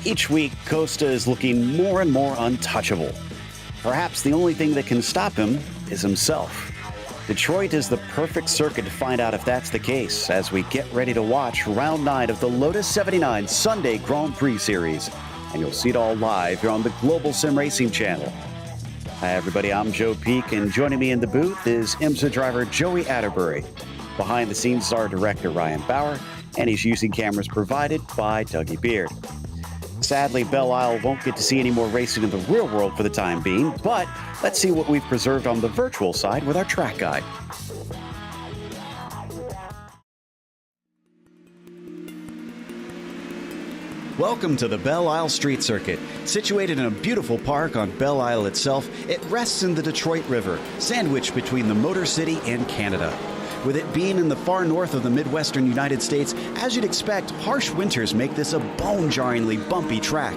Each week, Costa is looking more and more untouchable. Perhaps the only thing that can stop him is himself. Detroit is the perfect circuit to find out if that's the case as we get ready to watch round 9 of the Lotus 79 Sunday Grand Prix Series. And you'll see it all live here on the Global SimRacing Channel. Hi, everybody. I'm Joe Peak, and joining me in the booth is IMSA driver Joey Atterbury. Behind the scenes is our director, Ryan Bauer, and he's using cameras provided by Dougie Beard. Sadly, Belle Isle won't get to see any more racing in the real world for the time being, but let's see what we've preserved on the virtual side with our track guide. Welcome to the Belle Isle Street Circuit. Situated in a beautiful park on Belle Isle itself, it rests in the Detroit River, sandwiched between the Motor City and Canada. With it being in the far north of the Midwestern United States, as you'd expect, harsh winters make this a bone-jarringly bumpy track.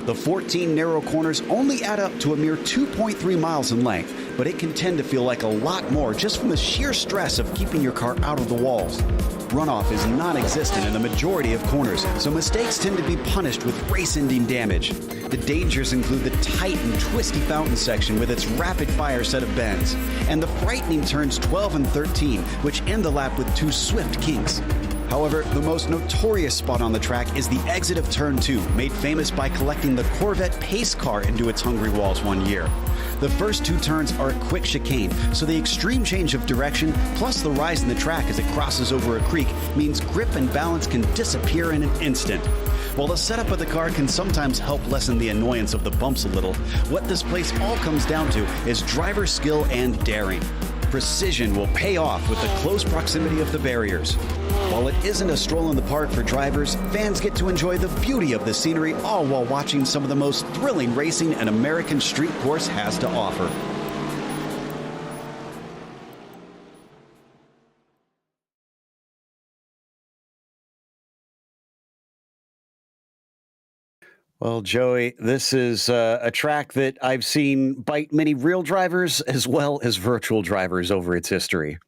The 14 narrow corners only add up to a mere 2.3 miles in length, but it can tend to feel like a lot more just from the sheer stress of keeping your car out of the walls. Runoff is non-existent in the majority of corners, so mistakes tend to be punished with race-ending damage. The dangers include the tight and twisty fountain section with its rapid-fire set of bends, and the frightening turns 12 and 13, which end the lap with 2 swift kinks. However, the most notorious spot on the track is the exit of Turn 2, made famous by collecting the Corvette pace car into its hungry walls one year. The first 2 turns are a quick chicane, so the extreme change of direction, plus the rise in the track as it crosses over a creek, means grip and balance can disappear in an instant. While the setup of the car can sometimes help lessen the annoyance of the bumps a little, what this place all comes down to is driver skill and daring. Precision will pay off with the close proximity of the barriers. While it isn't a stroll in the park for drivers, fans get to enjoy the beauty of the scenery, all while watching some of the most thrilling racing an American street course has to offer. Well, Joey, this is a track that I've seen bite many real drivers as well as virtual drivers over its history.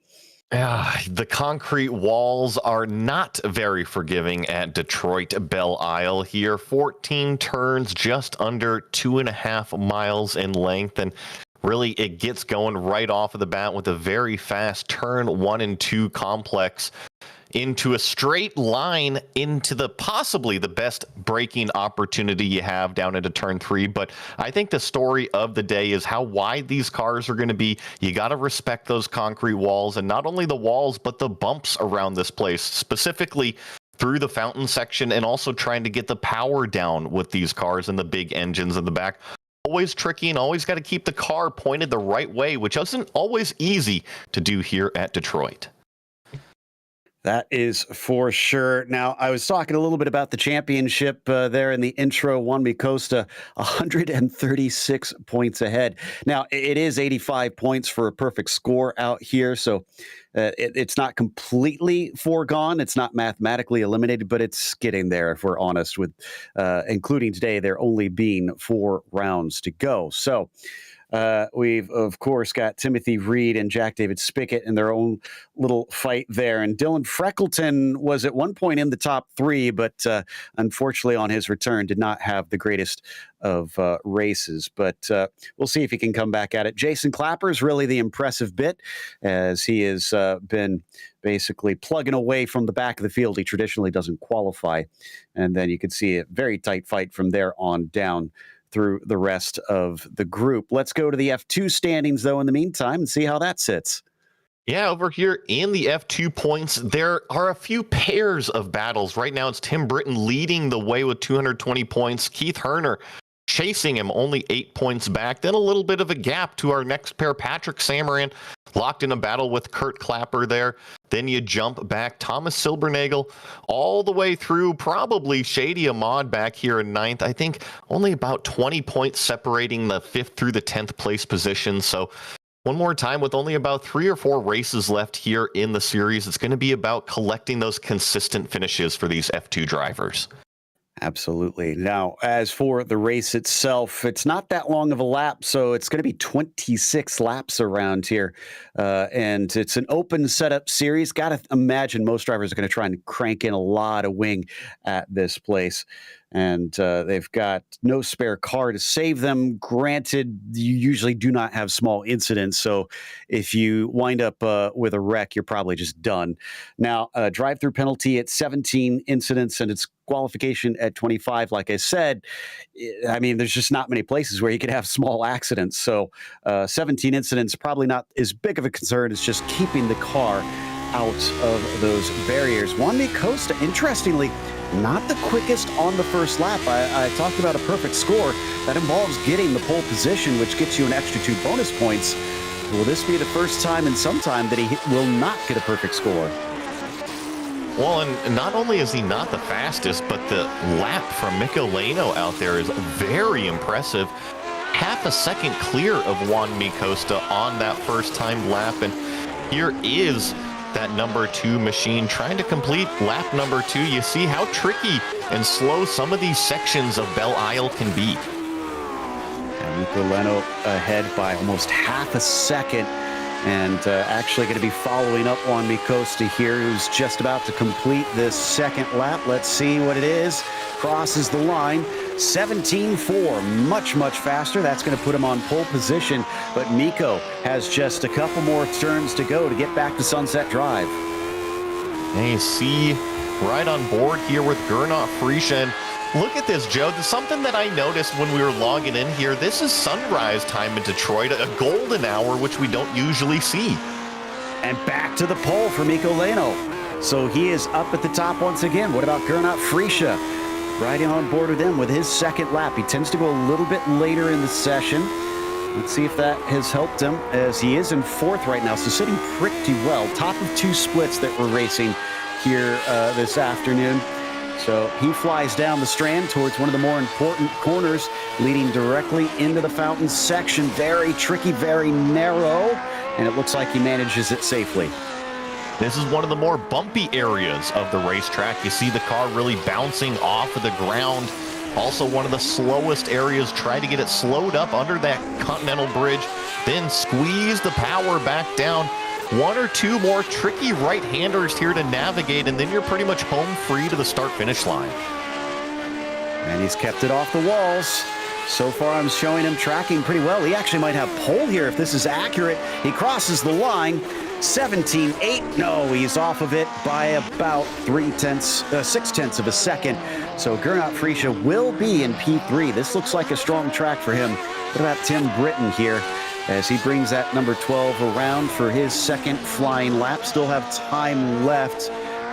Yeah, the concrete walls are not very forgiving at Detroit Belle Isle here. 14 turns, just under 2.5 miles in length. And really, it gets going right off of the bat with a very fast turn 1 and 2 complex into a straight line into the possibly the best braking opportunity you have down into turn 3. But I think the story of the day is how wide these cars are going to be. You got to respect those concrete walls, and not only the walls, but the bumps around this place, specifically through the fountain section, and also trying to get the power down with these cars and the big engines in the back. Always tricky, and always got to keep the car pointed the right way, which isn't always easy to do here at Detroit. That is for sure. Now, I was talking a little bit about the championship there in the intro. Juan Costa, 136 points ahead. Now, it is 85 points for a perfect score out here, so it's not completely foregone. It's not mathematically eliminated, but it's getting there, if we're honest, with including today, there only being 4 rounds to go. So, we've, of course, got Timothy Reed and Jack David Spickett in their own little fight there. And Dylan Freckleton was at one point in the top 3, but unfortunately on his return did not have the greatest of races. But we'll see if he can come back at it. Jason Clapper is really the impressive bit, as he has been basically plugging away from the back of the field. He traditionally doesn't qualify. And then you can see a very tight fight from there on down through the rest of the group. Let's go to the F2 standings, though, in the meantime, and see how that sits. Yeah, over here in the F2 points, there are a few pairs of battles. Right now, it's Tim Britton leading the way with 220 points. Keith Herner chasing him, only 8 points back. Then a little bit of a gap to our next pair. Patrick Samaran locked in a battle with Kurt Clapper there. Then you jump back. Thomas Silbernagel all the way through, probably Shady Ahmad back here in 9th. I think only about 20 points separating the 5th through the 10th place position. So one more time, with only about 3 or 4 races left here in the series, it's going to be about collecting those consistent finishes for these F2 drivers. Absolutely. Now, as for the race itself, it's not that long of a lap, so it's going to be 26 laps around here. And it's an open setup series. Got to imagine most drivers are going to try and crank in a lot of wing at this place. and they've got no spare car to save them. Granted, you usually do not have small incidents, so if you wind up with a wreck, you're probably just done. Now, drive-through penalty at 17 incidents, and it's qualification at 25. Like I said, I mean, there's just not many places where you could have small accidents. So 17 incidents, probably not as big of a concern. It's just keeping the car out of those barriers. Juan Costa, interestingly, not the quickest on the first lap. I talked about a perfect score. That involves getting the pole position, which gets you an extra 2 bonus points. Will this be the first time in some time that he will not get a perfect score? Well, and not only is he not the fastest, but the lap from Mico Leno out there is very impressive. Half a second clear of Juan Costa on that first time lap. And here is that number 2 machine trying to complete lap number 2. You see how tricky and slow some of these sections of Belle Isle can be. And Mico Leno ahead by almost half a second. And actually going to be following up on Costa here, who's just about to complete this second lap. Let's see what it is. Crosses the line. 17.4, much faster. That's going to put him on pole position. But Mico has just a couple more turns to go to get back to Sunset Drive. And you see right on board here with Gernot Friesen. Look at this, Joe. There's something that I noticed when we were logging in here. This is sunrise time in Detroit, a golden hour, which we don't usually see. And back to the pole for Mico Leno. So he is up at the top once again. What about Gernot Friesen? Riding on board with him with his second lap. He tends to go a little bit later in the session. Let's see if that has helped him, as he is in 4th right now, so sitting pretty well. Top of 2 splits that we're racing here this afternoon. So he flies down the strand towards one of the more important corners, leading directly into the fountain section. Very tricky, very narrow, and it looks like he manages it safely. This is one of the more bumpy areas of the racetrack. You see the car really bouncing off of the ground. Also one of the slowest areas. Try to get it slowed up under that Continental Bridge, then squeeze the power back down. 1 or 2 more tricky right-handers here to navigate, and then you're pretty much home free to the start-finish line. And he's kept it off the walls. So far, I'm showing him tracking pretty well. He actually might have pole here if this is accurate. He crosses the line. 17.8. No, he's off of it by about 6/10 of a second. So Gernot Friesen will be in P3. This looks like a strong track for him. What about Tim Britton here, as he brings that number 12 around for his second flying lap? Still have time left,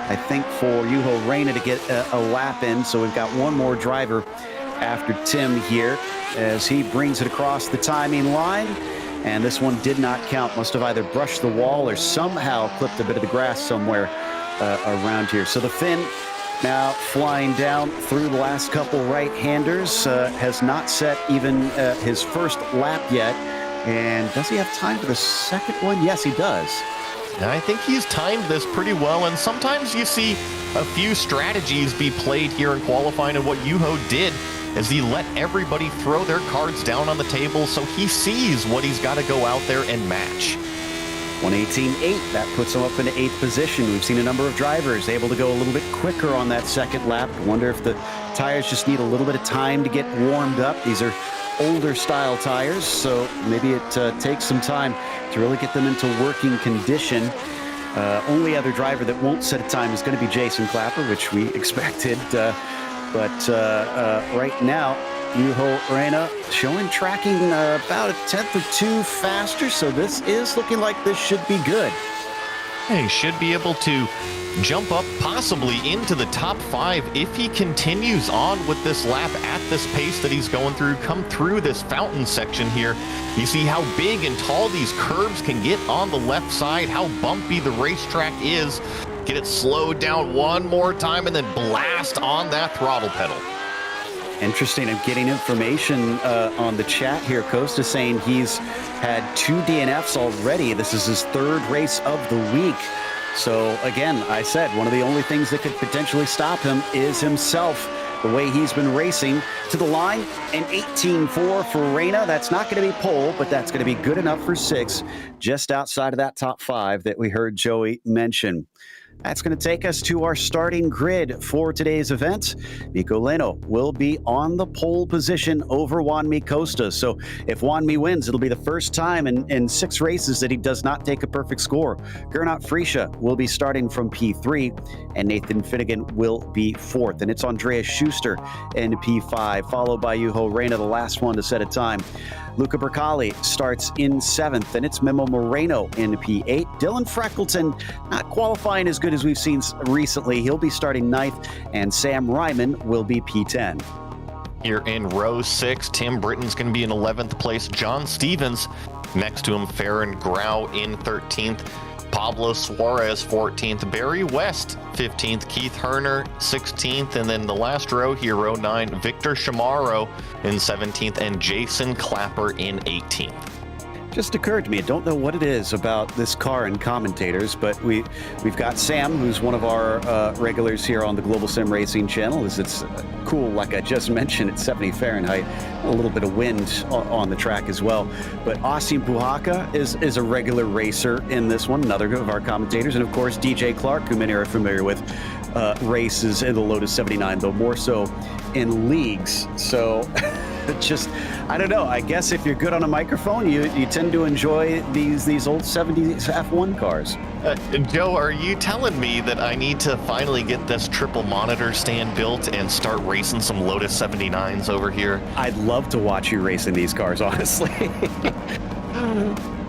I think, for Juho Reina to get a lap in. So we've got one more driver after Tim here, as he brings it across the timing line. And this one did not count. Must have either brushed the wall or somehow clipped a bit of the grass somewhere around here. So the Finn now flying down through the last couple right-handers, has not set even his first lap yet. And does he have time for the second one? Yes, he does. I think he's timed this pretty well, and sometimes you see a few strategies be played here in qualifying, and what Juho did is he let everybody throw their cards down on the table, so he sees what he's got to go out there and match. 1:18.8, that puts him up in 8th position. We've seen a number of drivers able to go a little bit quicker on that second lap. I wonder if the tires just need a little bit of time to get warmed up. These are older style tires, so maybe it takes some time to really get them into working condition. Only other driver that won't set a time is going to be Jason Clapper, which we expected. But right now, Juho Reina showing tracking about 1/10 or 2 faster, so this is looking like this should be good. He should be able to jump up possibly into the top 5 if he continues on with this lap at this pace that he's going through. Come through this fountain section here. You see how big and tall these curbs can get on the left side, how bumpy the racetrack is. Get it slowed down one more time and then blast on that throttle pedal. Interesting. I'm getting information on the chat here. Costa saying he's had 2 DNFs already. This is his 3rd race of the week. So again, I said one of the only things that could potentially stop him is himself. The way he's been racing to the line, an 18.4 for Reina. That's not going to be pole, but that's going to be good enough for 6, just outside of that top 5 that we heard Joey mention. That's going to take us to our starting grid for today's event. Mikko Leno will be on the pole position over Juanmi Costa. So if Juanmi wins, it'll be the first time in 6 races that he does not take a perfect score. Gernot Frische will be starting from P3, and Nathan Finnegan will be 4th. And it's Andreas Schuster in P5, followed by Juho Reina, the last one to set a time. Luca Bercali starts in 7th, and it's Memo Moreno in P8. Dylan Freckleton not qualifying as good as we've seen recently. He'll be starting 9th, and Sam Ryman will be P10. Here in row 6, Tim Britton's going to be in 11th place. John Stevens next to him, Farron Grau in 13th. Pablo Suarez 14th, Barry West 15th, Keith Herner 16th, and then the last row here, row 9, Victor Chamorro in 17th, and Jason Clapper in 18th. Just occurred to me, I don't know what it is about this car and commentators, but we've got Sam, who's one of our regulars here on the Global SimRacing Channel. It's cool, like I just mentioned, it's 70 Fahrenheit, a little bit of wind on the track as well. But Austin Puhaka is a regular racer in this one, another of our commentators, and of course DJ Clark, who many are familiar with, races in the Lotus 79, though more so in leagues. So just, I don't know, I guess if you're good on a microphone, you tend to enjoy these old 70s F1 cars. Joe, are you telling me that I need to finally get this triple monitor stand built and start racing some Lotus 79s over here? I'd love to watch you racing these cars, honestly.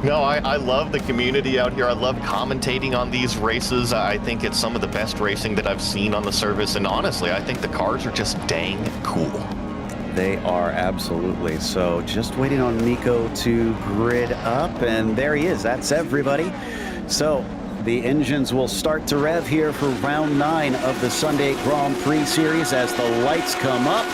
No, I love the community out here. I love commentating on these races. I think it's some of the best racing that I've seen on the service, and honestly, I think the cars are just dang cool. They are, absolutely. So just waiting on Mikko to grid up, and there he is. That's everybody. So the engines will start to rev here for round 9 of the Sunday Grand Prix Series as the lights come up.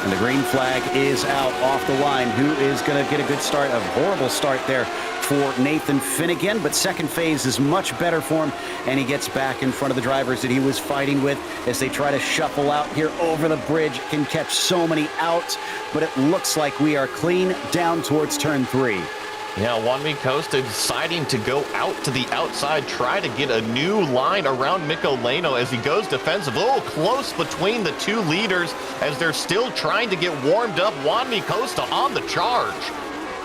And the green flag is out off the line. Who is going to get a good start? A horrible start there for Nathan Finnegan, but second phase is much better for him, and he gets back in front of the drivers that he was fighting with as they try to shuffle out here over the bridge. Can catch so many out, but it looks like we are clean down towards turn 3. Yeah, Juanmi Costa deciding to go out to the outside, try to get a new line around Mikko Leno as he goes defensive. A little close between the two leaders as they're still trying to get warmed up. Juanmi Costa on the charge.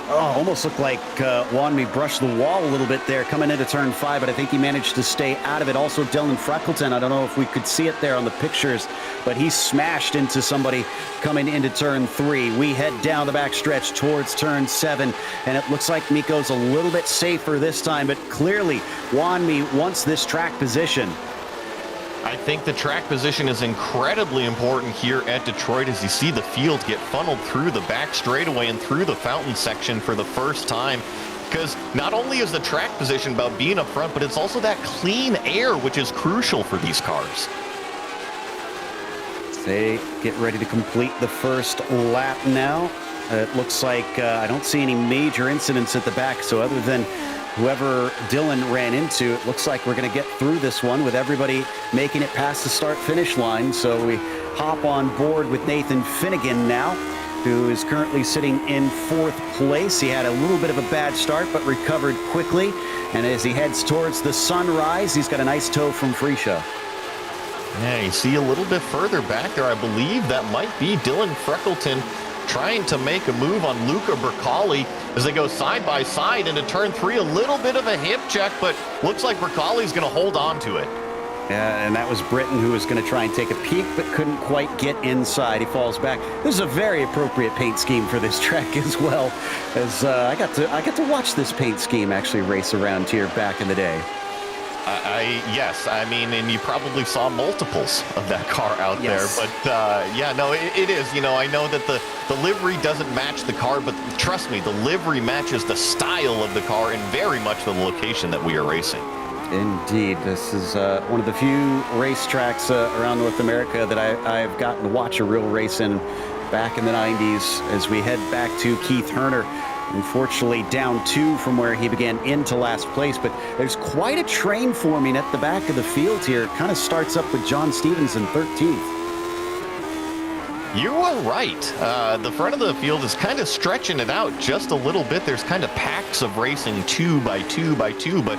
Oh, almost looked like Juanmi brushed the wall a little bit there coming into turn 5, but I think he managed to stay out of it. Also, Dylan Freckleton, I don't know if we could see it there on the pictures, but he smashed into somebody coming into turn 3. We head down the back stretch towards turn 7, and it looks like Mikko's a little bit safer this time, but clearly Juanmi wants this track position. I think the track position is incredibly important here at Detroit as you see the field get funneled through the back straightaway and through the fountain section for the first time. Because not only is the track position about being up front, but it's also that clean air, which is crucial for these cars. They get ready to complete the first lap now. It looks like I don't see any major incidents at the back, so other than whoever Dylan ran into, it looks like we're going to get through this one with everybody making it past the start-finish line. So we hop on board with Nathan Finnegan now, who is currently sitting in 4th place. He had a little bit of a bad start, but recovered quickly. And as he heads towards the sunrise, he's got a nice tow from Frische. Yeah, you see a little bit further back there, I believe that might be Dylan Freckleton trying to make a move on Luca Bercali as they go side by side into turn 3. A little bit of a hip check, but looks like Bercali's going to hold on to it. Yeah, and that was Britton who was going to try and take a peek, but couldn't quite get inside. He falls back. This is a very appropriate paint scheme for this track as well, as I got to watch this paint scheme actually race around here back in the day. Yes, I mean, and you probably saw multiples of that car out yes. there, but yeah, no, it is. You know, I know that the livery doesn't match the car, but trust me, the livery matches the style of the car and very much the location that we are racing. Indeed, this is one of the few racetracks around North America that I've gotten to watch a real race in back in the 90s as we head back to Keith Herner. Unfortunately, down 2 from where he began into last place, but there's quite a train forming at the back of the field here. It kind of starts up with John Stevens in 13th. You are right. The front of the field is kind of stretching it out just a little bit. There's kind of packs of racing 2 by 2 by 2, but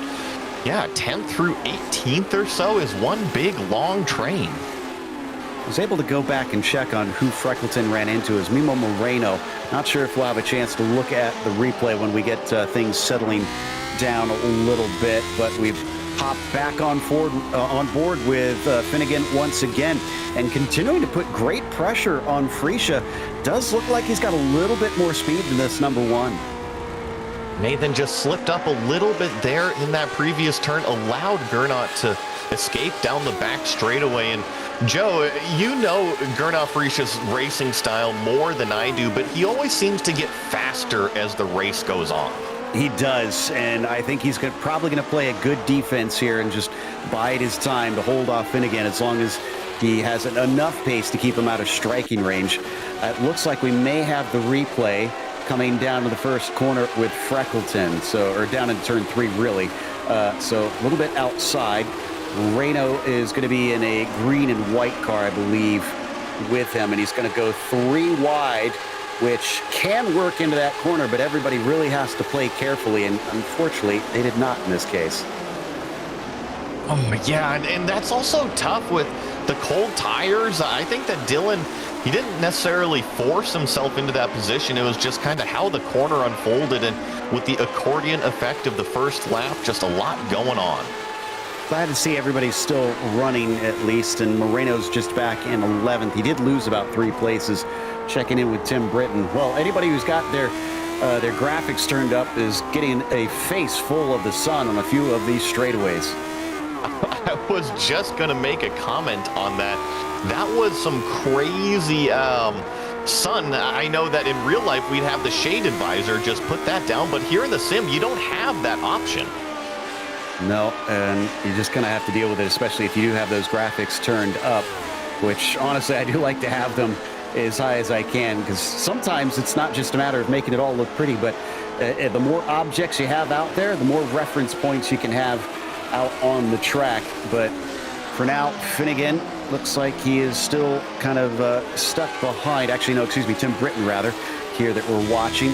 Yeah, 10th through 18th or so is one big, long train. I was able to go back and check on who Freckleton ran into as Mimo Moreno. Not sure if we'll have a chance to look at the replay when we get things settling down a little bit, but we've hopped back on board with Finnegan once again and continuing to put great pressure on Freesia. Does look like he's got a little bit more speed than this number one. Nathan just slipped up a little bit there in that previous turn, allowed Gernot to escape down the back straightaway. And Joe, you know Gernot Freesia's racing style more than I do, but he always seems to get faster as the race goes on. He does, and I think he's probably going to play a good defense here and just bide his time to hold off Finnegan as long as he has enough pace to keep him out of striking range. It looks like we may have the replay coming down to the first corner with Freckleton, or down in turn 3, really. So a little bit outside. Reno is going to be in a green and white car, I believe, with him, and he's going to go 3 wide, which can work into that corner, but everybody really has to play carefully, and unfortunately, they did not in this case. Oh, yeah, and that's also tough with the cold tires. I think that Dylan, he didn't necessarily force himself into that position. It was just kind of how the corner unfolded, and with the accordion effect of the first lap, just a lot going on. Glad to see everybody's still running at least, and Moreno's just back in 11th. He did lose about 3 places. Checking in with Tim Britton. Well, anybody who's got their graphics turned up is getting a face full of the sun on a few of these straightaways. I was just going to make a comment on that. That was some crazy sun. I know that in real life we'd have the shade advisor just put that down, but here in the sim, you don't have that option. No, and you're just going to have to deal with it, especially if you do have those graphics turned up, which honestly I do like to have them as high as I can, because sometimes it's not just a matter of making it all look pretty, but the more objects you have out there, the more reference points you can have out on the track. But for now, Finnegan looks like he is still kind of stuck behind. Actually, no, excuse me, Tim Britton, rather, here that we're watching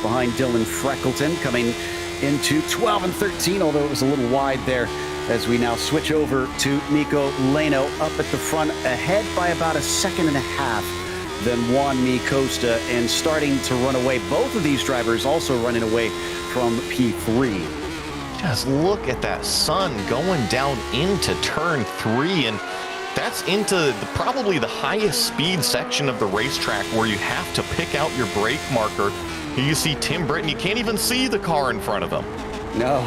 behind Dylan Freckleton, coming into 12 and 13, although it was a little wide there, as we now switch over to Nico Leno up at the front, ahead by about 1.5 seconds than Juan Mi Costa, and starting to run away. Both of these drivers also running away from P3. Just look at that sun going down into turn 3, and that's into probably the highest speed section of the racetrack where you have to pick out your brake marker. You see Tim Britton, you can't even see the car in front of him. No,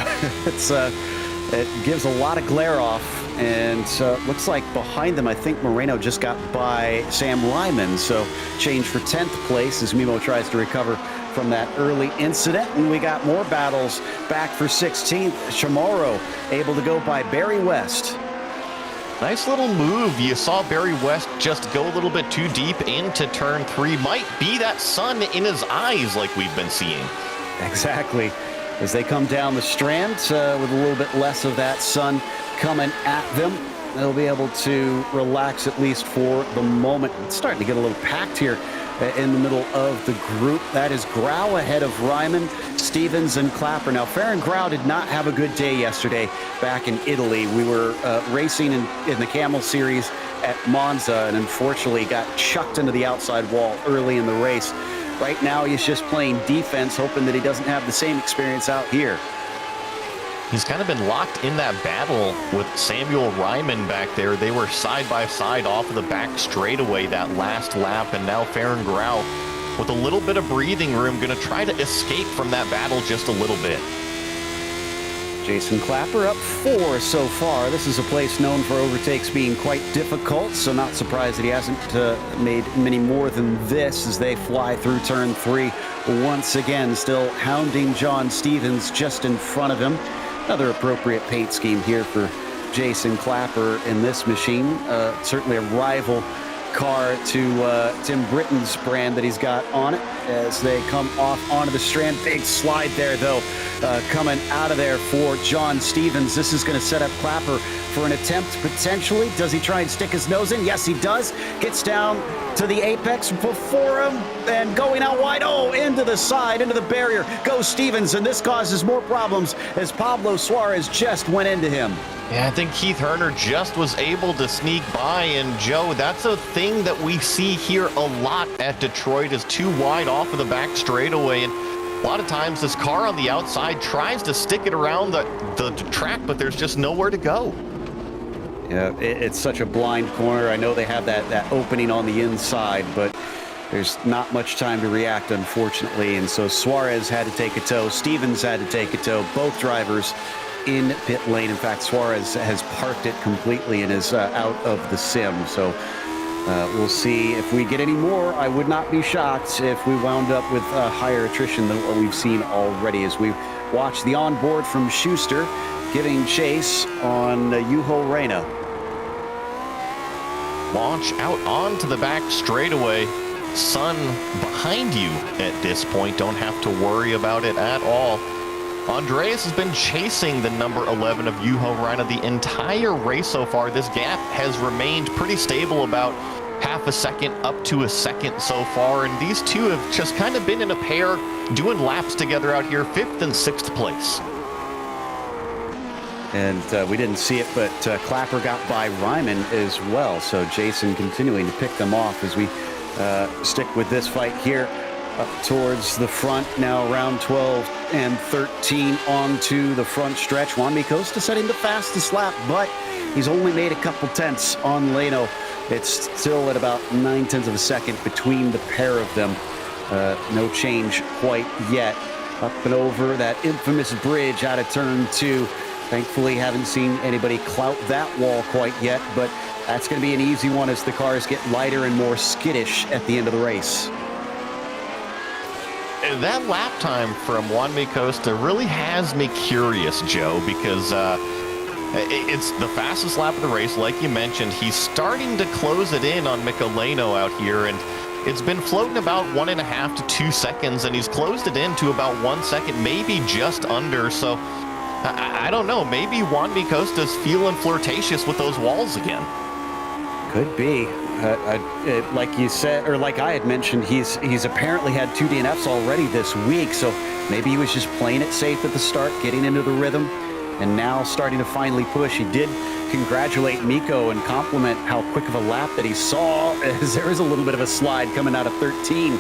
it gives a lot of glare off. And looks like behind them, I think Moreno just got by Sam Lyman. So change for 10th place as Mimo tries to recover from that early incident. And we got more battles back for 16th. Chamorro able to go by Barry West. Nice little move. You saw Barry West just go a little bit too deep into turn 3. Might be that sun in his eyes like we've been seeing. Exactly. As they come down the strand with a little bit less of that sun coming at them, they'll be able to relax at least for the moment. It's starting to get a little packed here in the middle of the group. That is Grau ahead of Ryman, Stevens, and Clapper. Now, Farron Grau did not have a good day yesterday back in Italy. We were racing in the Camel Series at Monza, and unfortunately got chucked into the outside wall early in the race. Right now, he's just playing defense, hoping that he doesn't have the same experience out here. He's kind of been locked in that battle with Samuel Ryman back there. They were side by side off of the back straightaway that last lap, and now Farron Grau, with a little bit of breathing room, going to try to escape from that battle just a little bit. Jason Clapper up 4 so far. This is a place known for overtakes being quite difficult, so not surprised that he hasn't made many more than this as they fly through turn 3. Once again, still hounding John Stevens just in front of him. Another appropriate paint scheme here for Jason Clapper in this machine. Certainly a rival car to Tim Britton's brand that he's got on it as they come off onto the strand. Big slide there, though, coming out of there for John Stevens. This is going to set up Clapper for an attempt, potentially. Does he try and stick his nose in? Yes, he does. Gets down to the apex before him and going out wide. Oh, into the side, into the barrier goes Stevens, and this causes more problems as Pablo Suarez just went into him. Yeah, I think Keith Herner just was able to sneak by, and Joe, that's a thing that we see here a lot at Detroit, is too wide off of the back straightaway, and a lot of times this car on the outside tries to stick it around the track, but there's just nowhere to go. Yeah, it's such a blind corner. I know they have that opening on the inside, but there's not much time to react, unfortunately, and so Suarez had to take a tow. Stevens had to take a tow. Both drivers in pit lane. In fact, Suarez has parked it completely and is out of the sim. So we'll see if we get any more. I would not be shocked if we wound up with higher attrition than what we've seen already as we watch the onboard from Schuster giving chase on Juho Reina. Launch out onto the back straightaway. Sun behind you at this point. Don't have to worry about it at all. Andreas has been chasing the number 11 of Juho Reina the entire race so far. This gap has remained pretty stable, about half a second up to a second so far, and these two have just kind of been in a pair doing laps together out here, 5th and 6th place. And we didn't see it, but Clapper got by Ryman as well, so Jason continuing to pick them off as we stick with this fight here. Up towards the front now, around 12 and 13 onto the front stretch. Juan Costa setting the fastest lap, but he's only made a couple tenths on Leno. It's still at about 9/10 of a second between the pair of them. No change quite yet. Up and over that infamous bridge out of turn 2. Thankfully, haven't seen anybody clout that wall quite yet, but that's going to be an easy one as the cars get lighter and more skittish at the end of the race. That lap time from Juan Costa really has me curious, Joe, because it's the fastest lap of the race, like you mentioned. He's starting to close it in on Leno out here, and it's been floating about 1.5 to 2 seconds, and he's closed it in to about 1 second, maybe just under. So I don't know. Maybe Juan Costa's feeling flirtatious with those walls again. Could be. Like you said, or like I had mentioned, he's apparently had 2 DNFs already this week, so maybe he was just playing it safe at the start, getting into the rhythm, and now starting to finally push. He did congratulate Miko and compliment how quick of a lap that he saw, as there is a little bit of a slide coming out of 13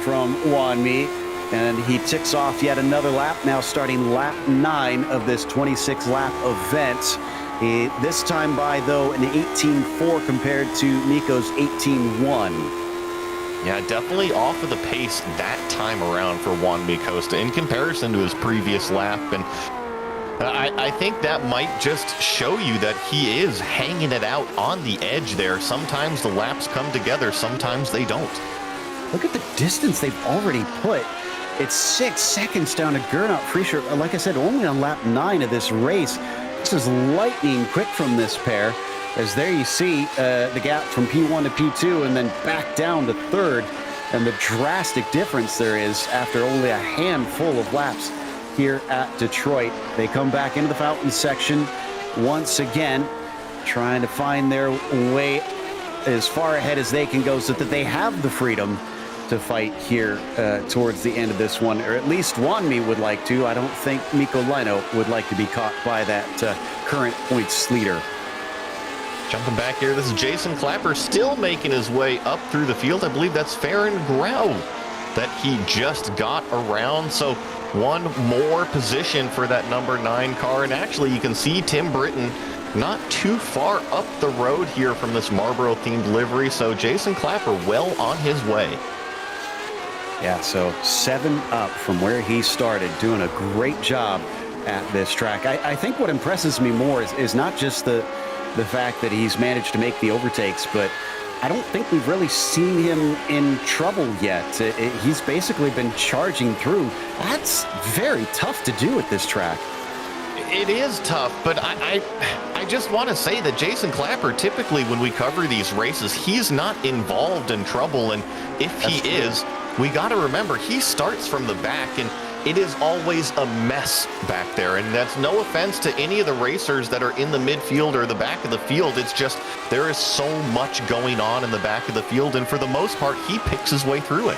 from Juan Mi, and he ticks off yet another lap, now starting lap 9 of this 26-lap event. This time by, though, an 18.4 compared to Miko's 18.1. Yeah, definitely off of the pace that time around for Juan Costa in comparison to his previous lap. And I think that might just show you that he is hanging it out on the edge there. Sometimes the laps come together, sometimes they don't. Look at the distance they've already put. It's 6 seconds down to Gernot Friescher. Like I said, only on lap 9 of this race. This is lightning quick from this pair, as there you see the gap from P1 to P2 and then back down to 3rd, and the drastic difference there is after only a handful of laps here at Detroit. They come back into the fountain section once again, trying to find their way as far ahead as they can go so that they have the freedom to fight here towards the end of this one, or at least Wanmi would like to. I don't think Mikko Lino would like to be caught by that current points leader. Jumping back here, this is Jason Clapper still making his way up through the field. I believe that's Farron Grau that he just got around. So one more position for that number 9 car. And actually you can see Tim Britton not too far up the road here from this Marlboro-themed livery. So Jason Clapper well on his way. Yeah, so 7 up from where he started, doing a great job at this track. I think what impresses me more is not just the fact that he's managed to make the overtakes, but I don't think we've really seen him in trouble yet. He's basically been charging through. That's very tough to do at this track. It is tough, but I just want to say that Jason Clapper, typically when we cover these races, he's not involved in trouble, and if he is, we got to remember he starts from the back, and it is always a mess back there. And that's no offense to any of the racers that are in the midfield or the back of the field. It's just there is so much going on in the back of the field. And for the most part, he picks his way through it.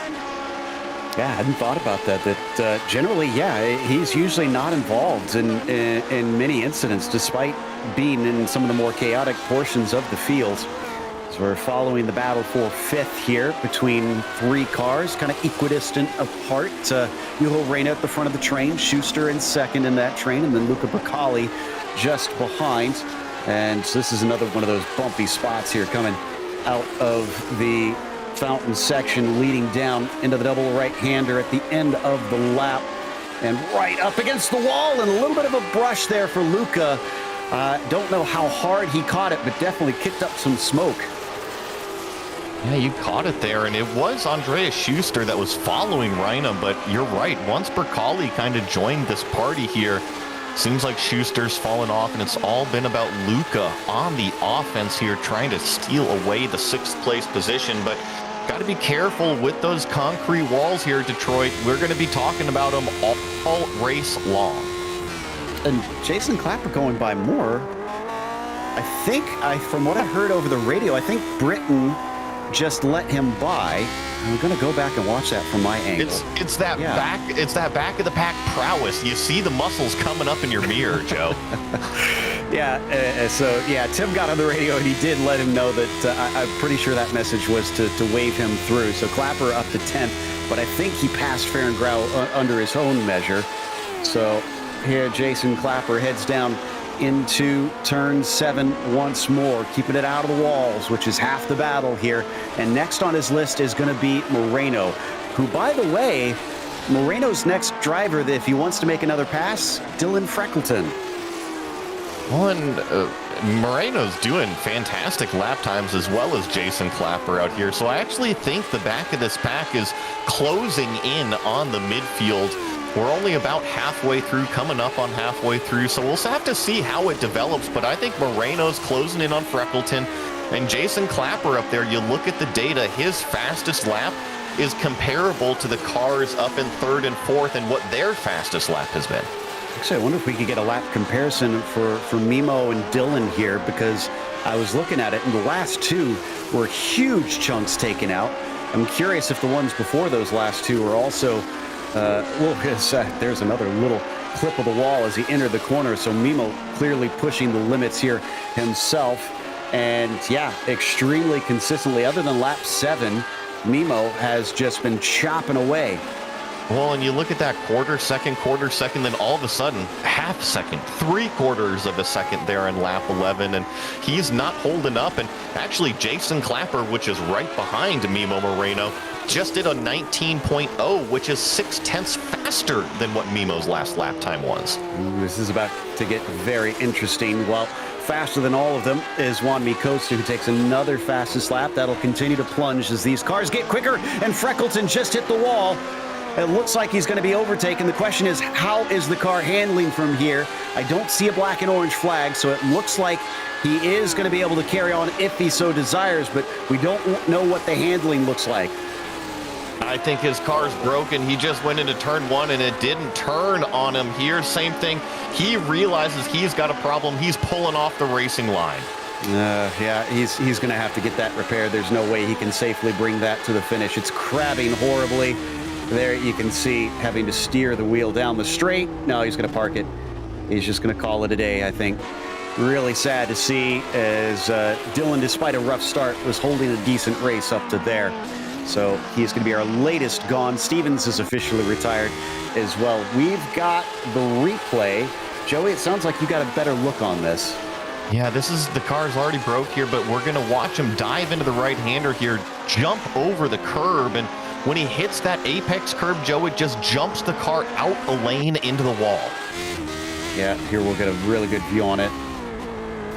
Yeah, I hadn't thought about that. That generally, yeah, he's usually not involved in many incidents, despite being in some of the more chaotic portions of the field. So we're following the battle for fifth here between three cars, kind of equidistant apart. Juho Reina at the front of the train, Schuster in second in that train, and then Luca Bracali just behind. And this is another one of those bumpy spots here coming out of the fountain section, leading down into the double right-hander at the end of the lap, and right up against the wall, and a little bit of a brush there for Luca. Don't know how hard he caught it, but definitely kicked up some smoke. Yeah, you caught it there, and it was Andreas Schuster that was following Reina, but you're right. Once Bracali kind of joined this party here, seems like Schuster's fallen off, and it's all been about Luca on the offense here, trying to steal away the sixth place position. But got to be careful with those concrete walls here, Detroit. We're going to be talking about them all race long. And Jason Clapper going by more. I think, from what I heard over the radio, I think Britain just let him by. I'm going to go back and watch that from my angle. It's that back of the pack prowess. You see the muscles coming up in your mirror, Joe. So Tim got on the radio and he did let him know that I'm pretty sure that message was to wave him through. So Clapper up to 10th, but I think he passed Ferengrau under his own measure. So here Jason Clapper heads down into turn 7 once more, keeping it out of the walls, which is half the battle here. And next on his list is going to be Moreno, who, by the way, Moreno's next driver, that if he wants to make another pass, Dylan Freckleton. Well, and Moreno's doing fantastic lap times as well as Jason Clapper out here. So I actually think the back of this pack is closing in on the midfield. We're only about halfway through, coming up on halfway through, so we'll have to see how it develops. But I think Moreno's closing in on Freckleton, and Jason Clapper up there, you look at the data, his fastest lap is comparable to the cars up in third and fourth and what their fastest lap has been. Actually, I wonder if we could get a lap comparison for Mimo and Dylan here, because I was looking at it, and the last two were huge chunks taken out. I'm curious if the ones before those last two are also there's another little clip of the wall as he entered the corner. So Mimo clearly pushing the limits here himself. And yeah, extremely consistently, other than lap 7, Mimo has just been chopping away. Well, and you look at that quarter second, then all of a sudden, half second, 3/4 of a second there in lap 11, and he's not holding up. And actually, Jason Clapper, which is right behind Mimo Moreno, just did a 19.0, which is 0.6 faster than what Mimo's last lap time was. This is about to get very interesting. Well, faster than all of them is Juan Mikosta, who takes another fastest lap. That'll continue to plunge as these cars get quicker, and Freckleton just hit the wall. It looks like he's going to be overtaken. The question is, how is the car handling from here? I don't see a black and orange flag, so it looks like he is going to be able to carry on if he so desires, but we don't know what the handling looks like. I think his car's broken. He just went into turn 1 and it didn't turn on him here. Same thing. He realizes he's got a problem. He's pulling off the racing line. He's going to have to get that repaired. There's no way he can safely bring that to the finish. It's crabbing horribly. There you can see having to steer the wheel down the straight. No, he's going to park it. He's just going to call it a day, I think. Really sad to see as Dylan, despite a rough start, was holding a decent race up to there. So he's going to be our latest gone. Stevens is officially retired as well. We've got the replay. Joey, it sounds like you got a better look on this. Yeah, the car's already broke here, but we're going to watch him dive into the right-hander here, jump over the curb, and when he hits that apex curb, Joe, it just jumps the car out a lane into the wall. Yeah, here we'll get a really good view on it.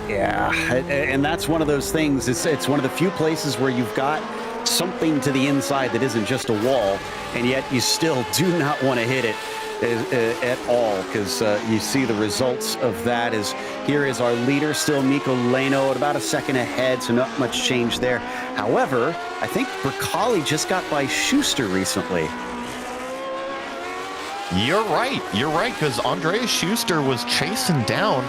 Yeah, and that's one of those things. It's one of the few places where you've got something to the inside that isn't just a wall, and yet you still do not want to hit it at all, because you see the results of that. Is here is our leader still, Mikko Leno, at about a second ahead, so not much change there. However, I think Bracali just got by Schuster recently. You're right, because Andreas Schuster was chasing down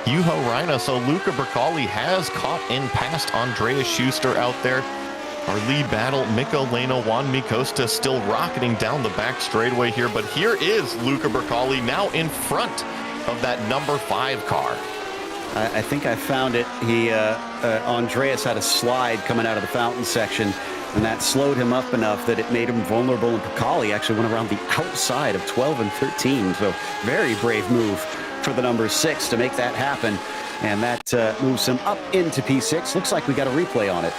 Juho Rainer, so Luca Bercali has caught and passed Andreas Schuster out there. Our lead battle, Mikko Leno, Juan Micosta still rocketing down the back straightaway here, but here is Luca Bercali now in front of that number 5 car. I think I found it. Andreas had a slide coming out of the fountain section, and that slowed him up enough that it made him vulnerable, and Bercali actually went around the outside of 12 and 13, so very brave move for the number 6 to make that happen, and that moves him up into P6. Looks like we got a replay on it.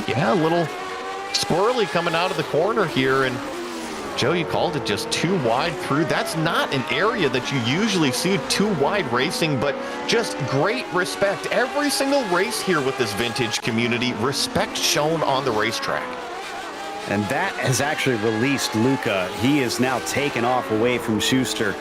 Yeah, a little squirrely coming out of the corner here, and Joe, you called it just too wide through. That's not an area that you usually see too wide racing, but just great respect. Every single race here with this vintage community, respect shown on the racetrack. And that has actually released Luca. He is now taken off away from Schuster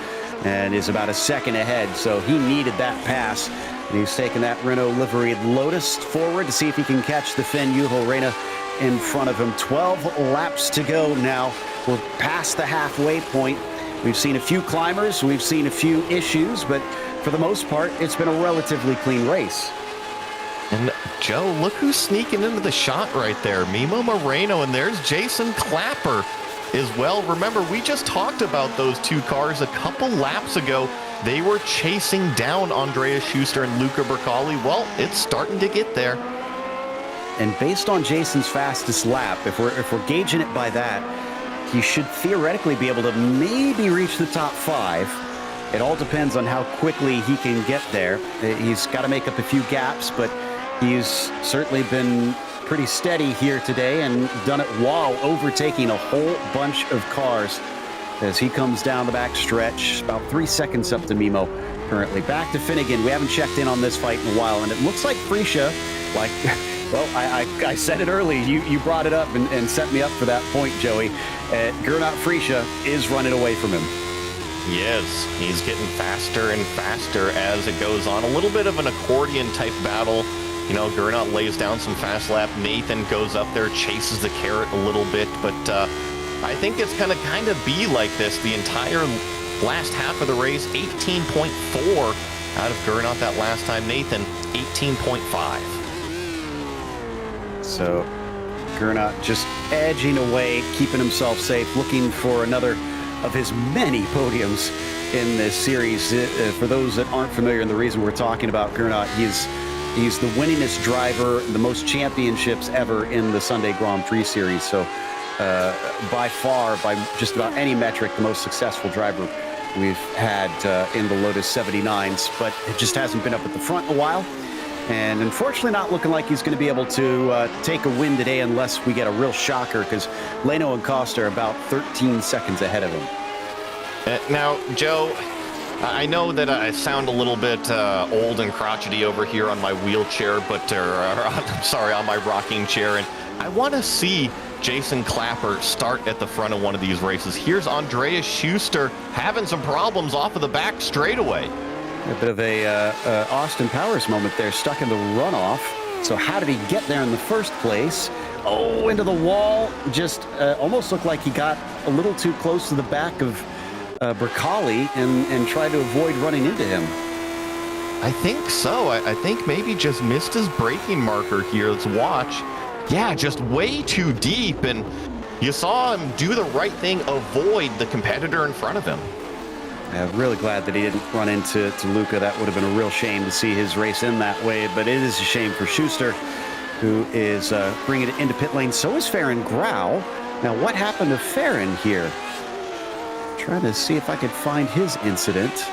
and is about a second ahead, so he needed that pass. And he's taking that Renault liveried Lotus forward to see if he can catch the Finn Juho Rainer in front of him. 12 laps to go now. We're past the halfway point. We've seen a few climbers, we've seen a few issues, but for the most part, it's been a relatively clean race. And Joe, look who's sneaking into the shot right there. Mimo Moreno, and there's Jason Clapper as well. Remember, we just talked about those two cars a couple laps ago. They were chasing down Andreas Schuster and Luca Bercali. Well, it's starting to get there. And based on Jason's fastest lap, if we're gauging it by that, he should theoretically be able to maybe reach the top 5. It all depends on how quickly he can get there. He's got to make up a few gaps, but he's certainly been pretty steady here today and done it while overtaking a whole bunch of cars as he comes down the back stretch. About 3 seconds up to Mimo currently. Back to Finnegan. We haven't checked in on this fight in a while, and it looks like Freesia, like, well, I said it early. You brought it up and set me up for that point, Joey. Gernot Freesia is running away from him. He is. He's getting faster and faster as it goes on. A little bit of an accordion type battle. You know, Gernot lays down some fast lap. Nathan goes up there, chases the carrot a little bit, but I think it's going to kind of be like this the entire last half of the race. 18.4 out of Gernot that last time. Nathan, 18.5. So Gernot just edging away, keeping himself safe, looking for another of his many podiums in this series. For those that aren't familiar, and the reason we're talking about Gernot, he's the winningest driver, the most championships ever in the Sunday Grand Prix series. So by far, by just about any metric, the most successful driver we've had in the Lotus 79s, but it just hasn't been up at the front in a while. And unfortunately not looking like he's going to be able to take a win today unless we get a real shocker, because Leno and Costa are about 13 seconds ahead of him. Now, Joe, I know that I sound a little bit old and crotchety over here on my wheelchair, but I'm sorry, on my rocking chair, and I want to see Jason Clapper start at the front of one of these races. Here's Andreas Schuster having some problems off of the back straightaway. A bit of a Austin Powers moment there, stuck in the runoff. So how did he get there in the first place? Oh, into the wall. Just almost looked like he got a little too close to the back of Bercali and tried to avoid running into him. I think so. I think maybe just missed his braking marker here. Let's watch. Yeah, just way too deep, and you saw him do the right thing, avoid the competitor in front of him. I'm really glad that he didn't run into Luca. That would have been a real shame to see his race in that way, but it is a shame for Schuster, who is bringing it into pit lane. So is Farron Grau. Now, what happened to Farron here? Trying to see if I could find his incident.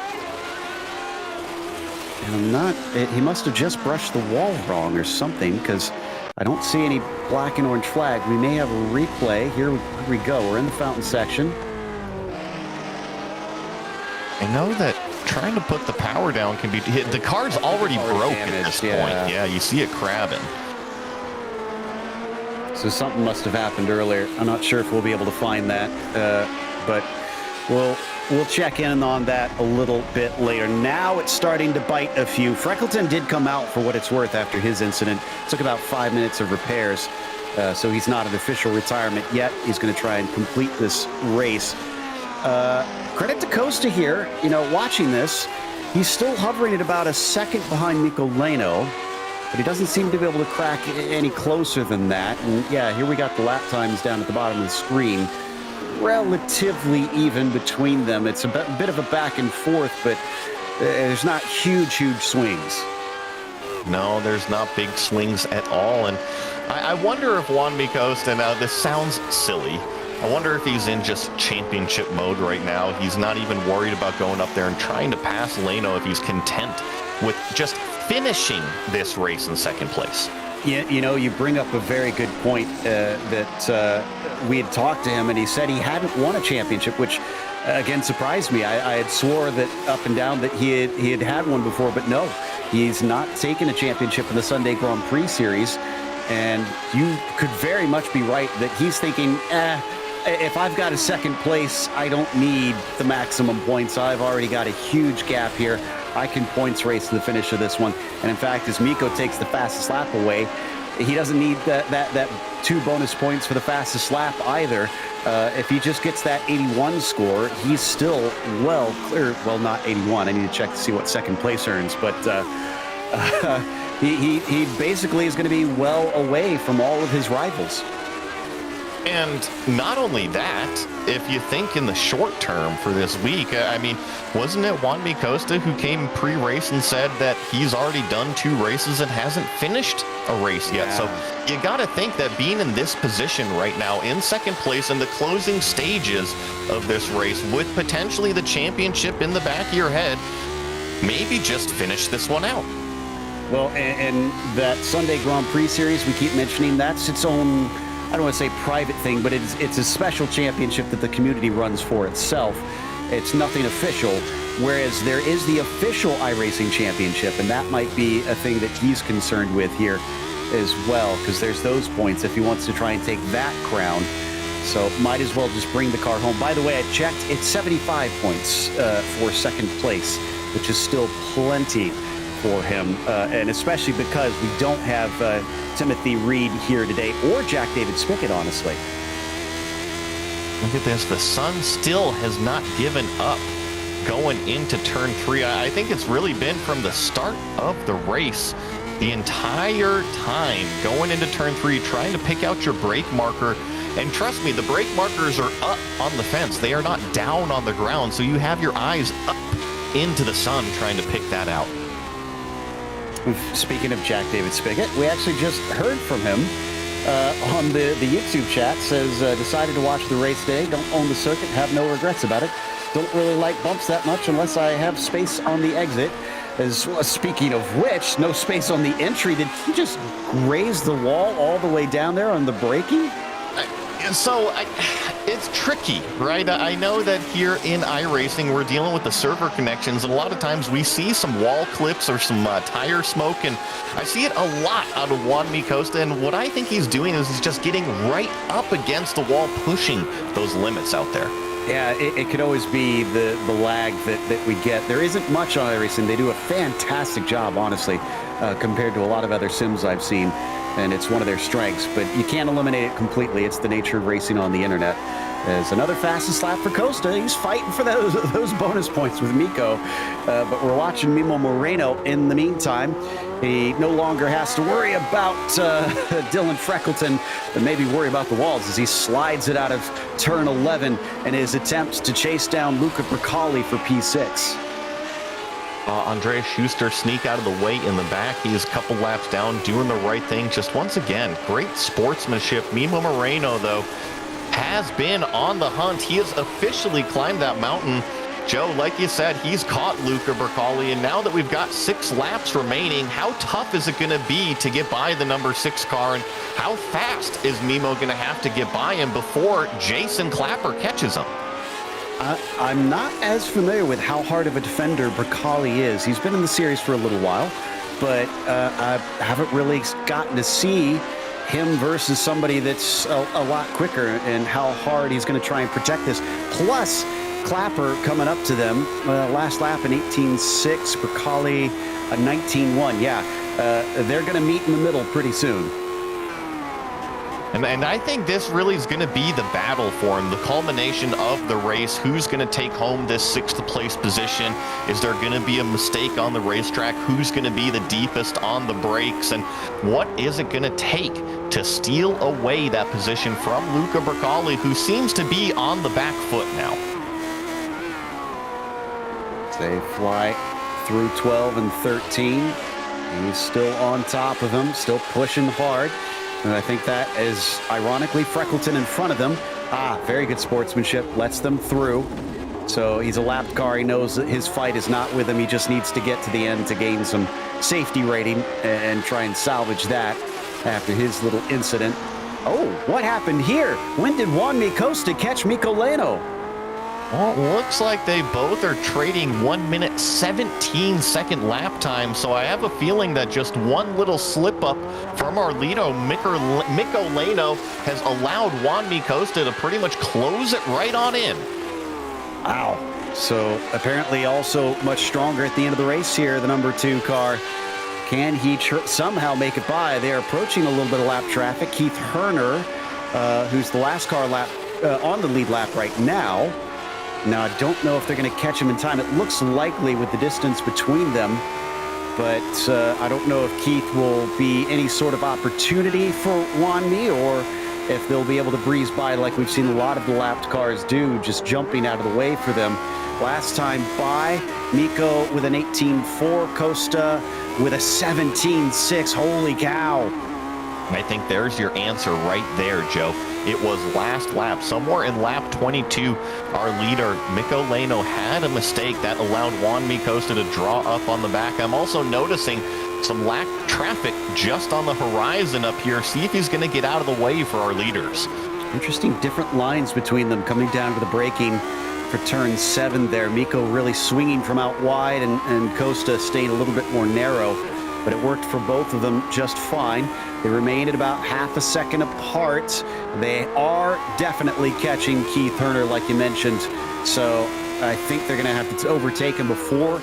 And I'm not, he must have just brushed the wall wrong or something, because I don't see any black and orange flag. We may have a replay. Here we go. We're in the fountain section. I know that trying to put the power down can be hit. The car's already broke at this point. Yeah, you see it crabbing. So something must have happened earlier. I'm not sure if we'll be able to find that, but we'll check in on that a little bit later. Now it's starting to bite a few. Freckleton did come out for what it's worth after his incident. It took about 5 minutes of repairs, so he's not an official retirement yet. He's going to try and complete this race. Credit to Costa here. You know, watching this, he's still hovering at about a second behind Mikko Leno, but he doesn't seem to be able to crack any closer than that. And yeah, here we got the lap times down at the bottom of the screen. Relatively even between them. It's a bit of a back and forth, but there's not huge swings. No, there's not big swings at all. And I wonder if Juan Costa, now this sounds silly, I wonder if he's in just championship mode right now. He's not even worried about going up there and trying to pass Leno if he's content with just finishing this race in second place. Yeah, you know, you bring up a very good point that we had talked to him, and he said he hadn't won a championship, which, again, surprised me. I had swore that up and down that he had one before, but no, he's not taken a championship in the Sunday Grand Prix Series, and you could very much be right that he's thinking, if I've got a second place, I don't need the maximum points. I've already got a huge gap here. I can points race to the finish of this one. And in fact, as Mikko takes the fastest lap away, he doesn't need that 2 bonus points for the fastest lap either. If he just gets that 81 score, he's still well clear. Well, not 81. I need to check to see what second place earns. But he basically is going to be well away from all of his rivals. And not only that, if you think in the short term for this week, I mean, wasn't it Juan Costa who came pre-race and said that he's already done 2 races and hasn't finished a race yet? Yeah. So you got to think that being in this position right now in second place in the closing stages of this race with potentially the championship in the back of your head, maybe just finish this one out. Well, and that Sunday Grand Prix Series we keep mentioning, that's its own, I don't want to say private thing, but it's a special championship that the community runs for itself. It's nothing official, whereas there is the official iRacing Championship, and that might be a thing that he's concerned with here as well, because there's those points if he wants to try and take that crown. So might as well just bring the car home. By the way, I checked, it's 75 points for second place, which is still plenty for him, and especially because we don't have Timothy Reed here today, or Jack David Spickett, honestly. Look at this. The sun still has not given up going into turn 3. I think it's really been from the start of the race, the entire time going into turn 3, trying to pick out your brake marker. And trust me, the brake markers are up on the fence. They are not down on the ground, so you have your eyes up into the sun trying to pick that out. Speaking of Jack David Spickett, we actually just heard from him on the YouTube chat. Says, decided to watch the race today. Don't own the circuit. Have no regrets about it. Don't really like bumps that much unless I have space on the exit. As speaking of which, no space on the entry. Did he just graze the wall all the way down there on the braking? It's tricky, right? I know that here in iRacing, we're dealing with the server connections, and a lot of times we see some wall clips or some tire smoke, and I see it a lot out of Juan Costa, and what I think he's doing is he's just getting right up against the wall, pushing those limits out there. Yeah, it could always be the lag that we get. There isn't much on iRacing. They do a fantastic job, honestly, compared to a lot of other sims I've seen. And it's one of their strengths, but you can't eliminate it completely. It's the nature of racing on the internet. As another fastest lap for Costa, he's fighting for those bonus points with Mikko. But we're watching Mimo Moreno in the meantime. He no longer has to worry about Dylan Freckleton, but maybe worry about the walls as he slides it out of turn 11 in his attempts to chase down Luca Bracali for P6. Andreas Schuster sneak out of the way in the back. He is a couple laps down, doing the right thing. Just once again, great sportsmanship. Mimo Moreno, though, has been on the hunt. He has officially climbed that mountain. Joe, like you said, he's caught Luca Bracali, and now that we've got 6 laps remaining, how tough is it going to be to get by the number 6 car, and how fast is Mimo going to have to get by him before Jason Clapper catches him? I'm not as familiar with how hard of a defender Bracali is. He's been in the series for a little while, but I haven't really gotten to see him versus somebody that's a lot quicker and how hard he's going to try and protect this. Plus, Clapper coming up to them, last lap in 18.6, Bracali a 19.1. Yeah, they're going to meet in the middle pretty soon. And I think this really is going to be the battle for him, the culmination of the race. Who's going to take home this 6th place position? Is there going to be a mistake on the racetrack? Who's going to be the deepest on the brakes? And what is it going to take to steal away that position from Luca Bracali, who seems to be on the back foot now? They fly through 12 and 13. He's still on top of him, still pushing hard. And I think that is, ironically, Freckleton in front of them. Very good sportsmanship, lets them through. So he's a lapped car. He knows that his fight is not with him. He just needs to get to the end to gain some safety rating and try and salvage that after his little incident. Oh, what happened here? When did Juan Costa catch Mikko Leno? Well, it looks like they both are trading 1 minute 17-second lap time, so I have a feeling that just one little slip up from our leader, Mikko Leno, has allowed Juan Costa to pretty much close it right on in. Wow. So apparently also much stronger at the end of the race here, the number 2 car. Can he somehow make it by? They're approaching a little bit of lap traffic. Keith Herner, who's the last car lap on the lead lap right now. Now, I don't know if they're going to catch him in time. It looks likely with the distance between them, but I don't know if Keith will be any sort of opportunity for Wanmi, or if they'll be able to breeze by like we've seen a lot of the lapped cars do, just jumping out of the way for them. Last time by, Mikko with an 18.4, Costa with a 17.6. Holy cow. I think there's your answer right there, Joe. It was last lap, somewhere in lap 22, our leader, Mikko Leno, had a mistake that allowed Juan Costa to draw up on the back. I'm also noticing some lack traffic just on the horizon up here. See if he's going to get out of the way for our leaders. Interesting different lines between them coming down to the braking for turn 7 there. Mikko really swinging from out wide and Costa staying a little bit more narrow. But it worked for both of them just fine. They remain at about half a second apart. They are definitely catching Keith Herner, like you mentioned. So I think they're going to have to overtake him before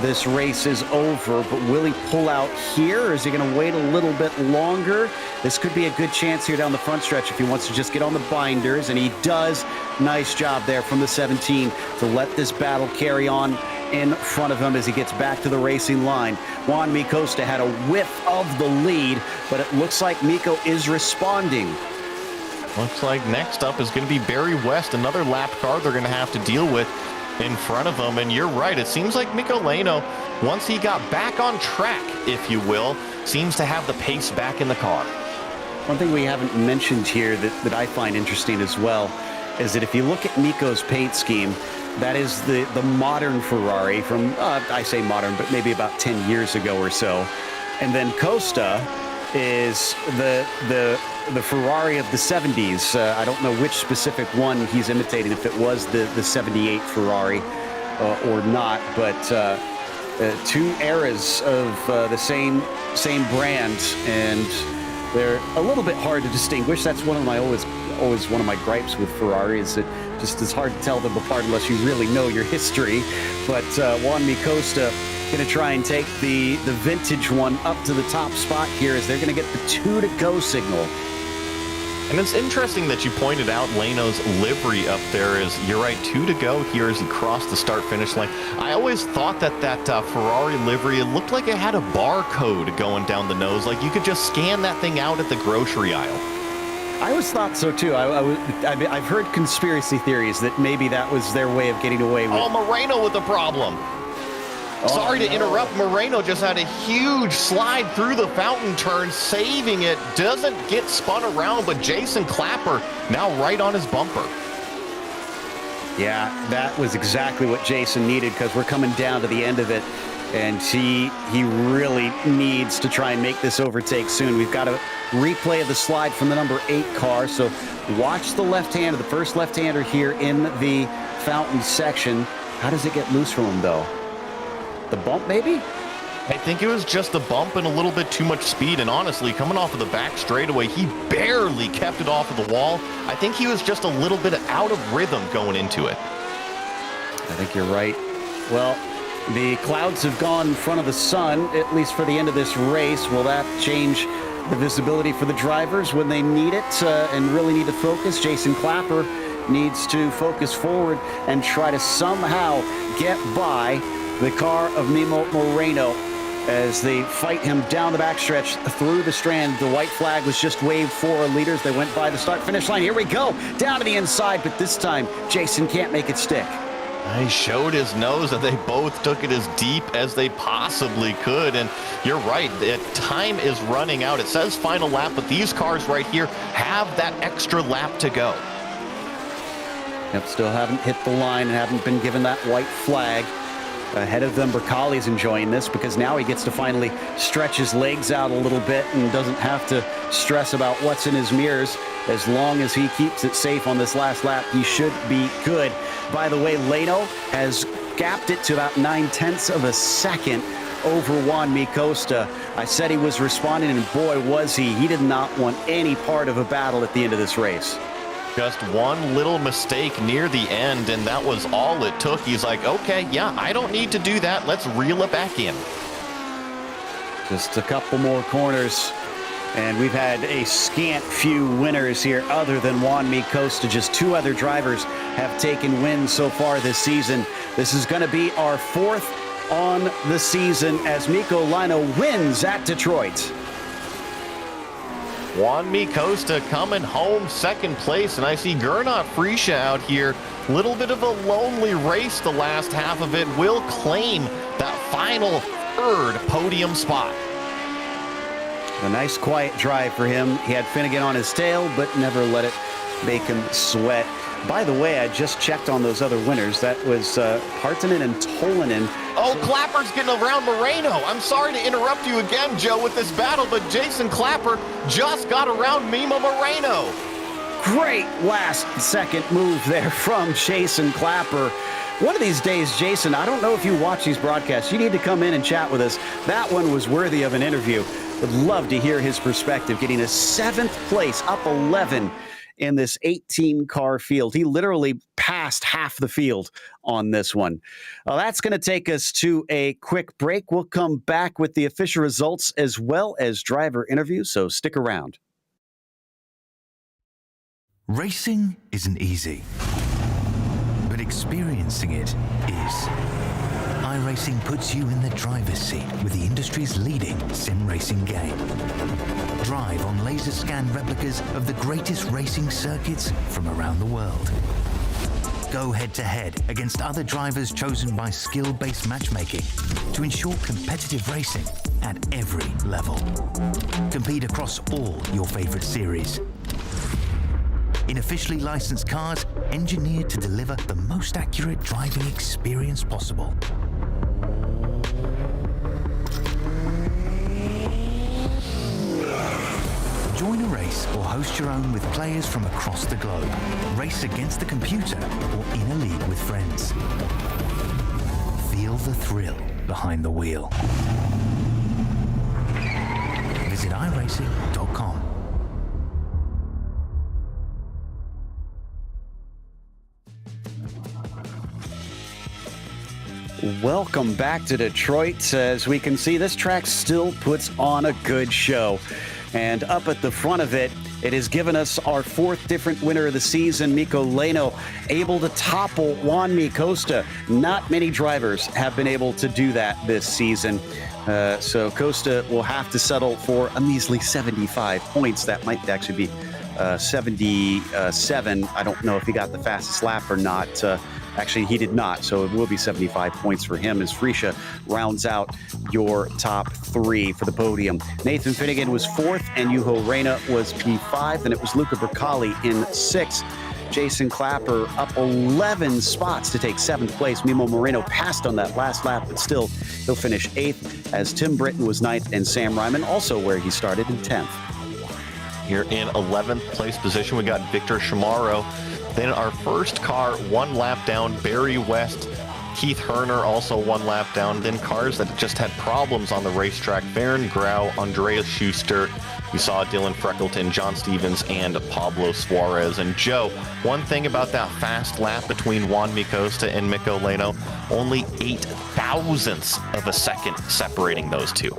this race is over. But will he pull out here, or is he going to wait a little bit longer? This could be a good chance here down the front stretch if he wants to just get on the binders, and he does. Nice job there from the 17 to let this battle carry on in front of him as he gets back to the racing line. Juan Costa had a whiff of the lead, but it looks like Mikko is responding. Looks like next up is going to be Barry West, another lap car they're going to have to deal with in front of them. And you're right, it seems like Mikko Leno, once he got back on track, if you will, seems to have the pace back in the car. One thing we haven't mentioned here that I find interesting as well is that if you look at Mikko's paint scheme, that is the modern Ferrari from, I say modern, but maybe about 10 years ago or so. And then Costa is the Ferrari of the 70s. I don't know which specific one he's imitating, if it was the 78 Ferrari or not, but 2 eras of the same brand, and they're a little bit hard to distinguish. That's one of my always one of my gripes with Ferrari, is that just it's hard to tell them apart unless you really know your history. But Juan Costa going to try and take the vintage one up to the top spot here, as they're going to get the 2 to go signal. And it's interesting that you pointed out Leno's livery up there. Is, you're right, 2 to go here as he crossed the start-finish line. I always thought that Ferrari livery, it looked like it had a barcode going down the nose, like you could just scan that thing out at the grocery aisle. I always thought so too. I've heard conspiracy theories that maybe that was their way of getting away with. Oh, Moreno with the problem. Sorry to interrupt. Moreno just had a huge slide through the fountain turn, saving it. Doesn't get spun around, but Jason Clapper now right on his bumper. Yeah, that was exactly what Jason needed, because we're coming down to the end of it. And he really needs to try and make this overtake soon. We've got a replay of the slide from the number 8 car. So watch the left-hander, the first left-hander here in the fountain section. How does it get loose from him, though? The bump, maybe? I think it was just the bump and a little bit too much speed. And honestly, coming off of the back straightaway, he barely kept it off of the wall. I think he was just a little bit out of rhythm going into it. I think you're right. Well, the clouds have gone in front of the sun, at least for the end of this race. Will that change the visibility for the drivers when they need it and really need to focus. Jason Clapper needs to focus forward and try to somehow get by the car of Mimo Moreno as they fight him down the backstretch through the strand. The white flag was just waved for leaders. They went by the start-finish line. Here we go, down to the inside, but this time Jason can't make it stick. He showed his nose, and they both took it as deep as they possibly could. And you're right, the time is running out. It says final lap, but these cars right here have that extra lap to go. Yep, still haven't hit the line and haven't been given that white flag. Ahead of them, Bercali's enjoying this because now he gets to finally stretch his legs out a little bit and doesn't have to stress about what's in his mirrors. As long as he keeps it safe on this last lap, he should be good. By the way, Leno has gapped it to about 9/10 of a second over Juan Costa. I said he was responding, and boy, was he. He did not want any part of a battle at the end of this race. Just one little mistake near the end, and that was all it took. He's like, okay, yeah, I don't need to do that. Let's reel it back in. Just a couple more corners, and we've had a scant few winners here other than Juan Costa. Just two other drivers have taken wins so far this season. This is going to be our fourth on the season as Mikko Leino wins at Detroit. Juan Costa coming home second place, and I see Gernot Frischa out here. Little bit of a lonely race the last half of it. Will claim that final third podium spot. A nice quiet drive for him. He had Finnegan on his tail, but never let it make him sweat. By the way, I just checked on those other winners. That was Hartonen and Tolinen. Oh, Clapper's getting around Moreno. I'm sorry to interrupt you again, Joe, with this battle, but Jason Clapper just got around Mimo Moreno. Great last-second move there from Jason Clapper. One of these days, Jason, I don't know if you watch these broadcasts. You need to come in and chat with us. That one was worthy of an interview. Would love to hear his perspective, getting a 7th place, up 11 in this 18-car field. He literally passed half the field on this one. Well, that's going to take us to a quick break. We'll come back with the official results as well as driver interviews, so stick around. Racing isn't easy, but experiencing it is. iRacing puts you in the driver's seat with the industry's leading sim racing game. Drive on laser scan replicas of the greatest racing circuits from around the world. Go head-to-head against other drivers chosen by skill-based matchmaking to ensure competitive racing at every level. Compete across all your favorite series. In officially licensed cars, engineered to deliver the most accurate driving experience possible. Join a race or host your own with players from across the globe. Race against the computer or in a league with friends. Feel the thrill behind the wheel. Visit iRacing.com. Welcome back to Detroit. As we can see, this track still puts on a good show. And up at the front of it, it has given us our 4th different winner of the season, Mikko Leino, able to topple Juan Costa. Not many drivers have been able to do that this season. So Costa will have to settle for a measly 75 points. That might actually be 77. I don't know if he got the fastest lap or not. Actually, he did not, so it will be 75 points for him as Frischa rounds out your top 3 for the podium. Nathan Finnegan was 4th, and Juho Reina was P5. Then it was Luca Bercali in 6th. Jason Clapper up 11 spots to take 7th place. Mimo Moreno passed on that last lap, but still he'll finish 8th, as Tim Britton was 9th, and Sam Ryman also where he started in 10th. Here in 11th place position, we got Victor Chamorro. Then our first car, 1 lap down, Barry West. Keith Herner also 1 lap down. Then cars that just had problems on the racetrack, Baron Grau, Andreas Schuster. We saw Dylan Freckleton, John Stevens, and Pablo Suarez. And Joe, one thing about that fast lap between Juan Costa and Mikko Leino, only 0.008 of a second separating those two.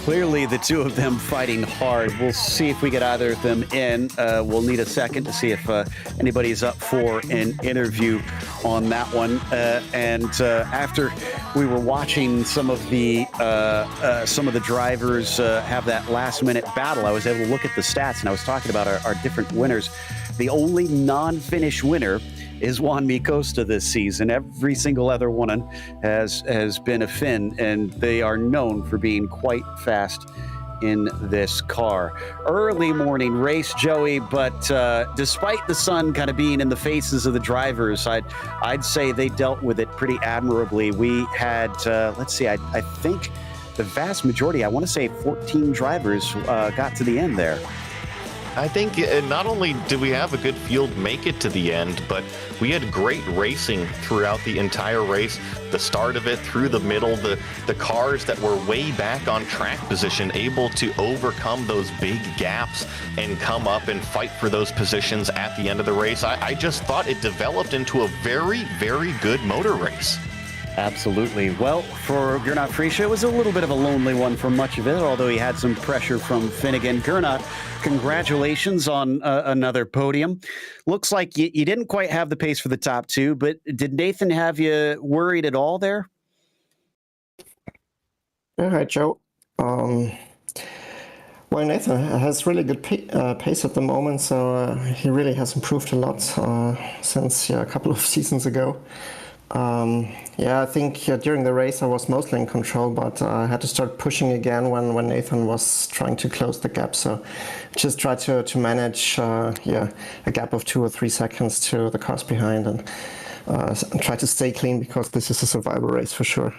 Clearly, the two of them fighting hard. We'll see if we get either of them in. We'll need a second to see if anybody's up for an interview on that one. And after we were watching some of the drivers have that last-minute battle, I was able to look at the stats, and I was talking about our different winners. The only non-finish winner is Juan Costa this season. Every single other one has been a Finn, and they are known for being quite fast in this car. Early morning race, Joey, but despite the sun kind of being in the faces of the drivers, I'd say they dealt with it pretty admirably. We had, let's see, I think the vast majority, I want to say 14 drivers got to the end there. I think not only did we have a good field make it to the end, but we had great racing throughout the entire race. The start of it through the middle, the cars that were way back on track position able to overcome those big gaps and come up and fight for those positions at the end of the race. I just thought it developed into a very, very good motor race. Absolutely. Well, for Gernot Friesche, it was a little bit of a lonely one for much of it, although he had some pressure from Finnegan. Gernot, congratulations on another podium. Looks like you didn't quite have the pace for the top two, but did Nathan have you worried at all there? Yeah, hi, Joe. Well, Nathan has really good pace at the moment, so he really has improved a lot since a couple of seasons ago. I think during the race I was mostly in control, but I had to start pushing again when Nathan was trying to close the gap. So just try to manage a gap of 2 or 3 seconds to the cars behind, and try to stay clean, because this is a survival race for sure.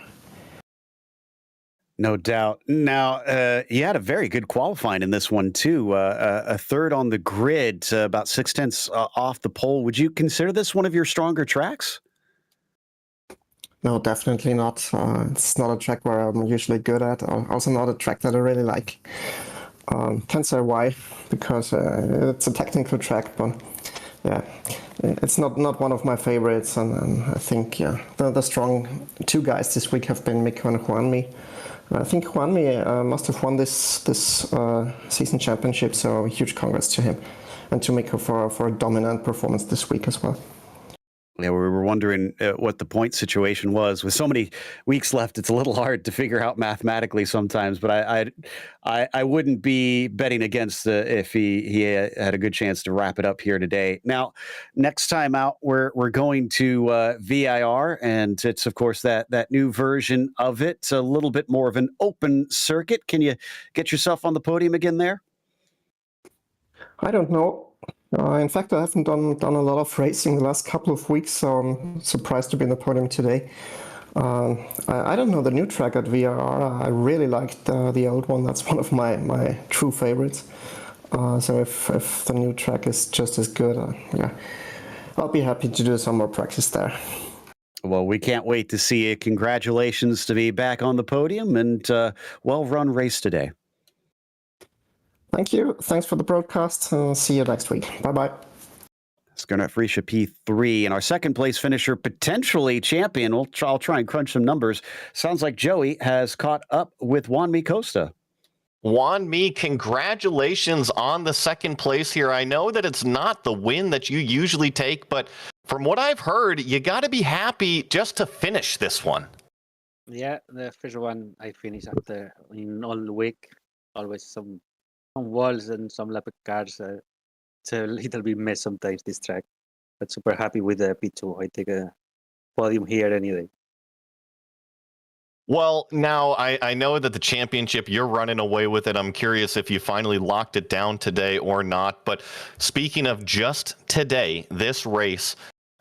No doubt. Now, you had a very good qualifying in this one, too. A third on the grid, about 0.6 off the pole. Would you consider this one of your stronger tracks? No, definitely not. It's not a track where I'm usually good at. Also not a track that I really like. Can't say why, because it's a technical track, but yeah, it's not one of my favorites. And I think the strong two guys this week have been Mikko and Juanmi. I think Juanmi must have won this season championship, so huge congrats to him, and to Mikko for a dominant performance this week as well. Yeah, we were wondering what the point situation was. With so many weeks left, it's a little hard to figure out mathematically sometimes. But I wouldn't be betting against if he had a good chance to wrap it up here today. Now, next time out, we're going to VIR, and it's of course that new version of it. It's a little bit more of an open circuit. Can you get yourself on the podium again there? I don't know. In fact, I haven't done a lot of racing the last couple of weeks, so I'm surprised to be in the podium today. I don't know the new track at VRR. I really liked the old one. That's one of my true favorites. So if the new track is just as good, I'll be happy to do some more practice there. Well, we can't wait to see you. Congratulations to be back on the podium, and well-run race today. Thank you. Thanks for the broadcast. See you next week. Bye-bye. It's Gernot Friesche P3, and our second place finisher, potentially champion. I'll try and crunch some numbers. Sounds like Joey has caught up with Juan Costa. Juan, congratulations on the second place here. I know that it's not the win that you usually take, but from what I've heard, you got to be happy just to finish this one. Yeah, the first one I finished after in all week. Always some walls and some lap cars. It's a little bit mess sometimes, this track. But super happy with the P2. I take a podium here any day. Well, now I know that the championship, you're running away with it. I'm curious if you finally locked it down today or not. But speaking of just today, this race,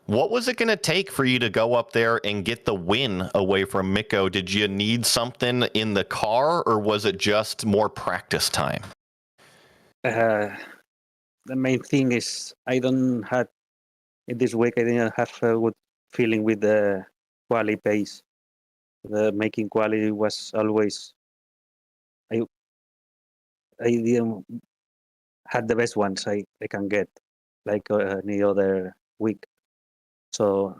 what was it going to take for you to go up there and get the win away from Mikko? Did you need something in the car, or was it just more practice time? The main thing is in this week I didn't have a good feeling with the quali pace. The making quali was always I didn't had the best ones I can get, like any other week. So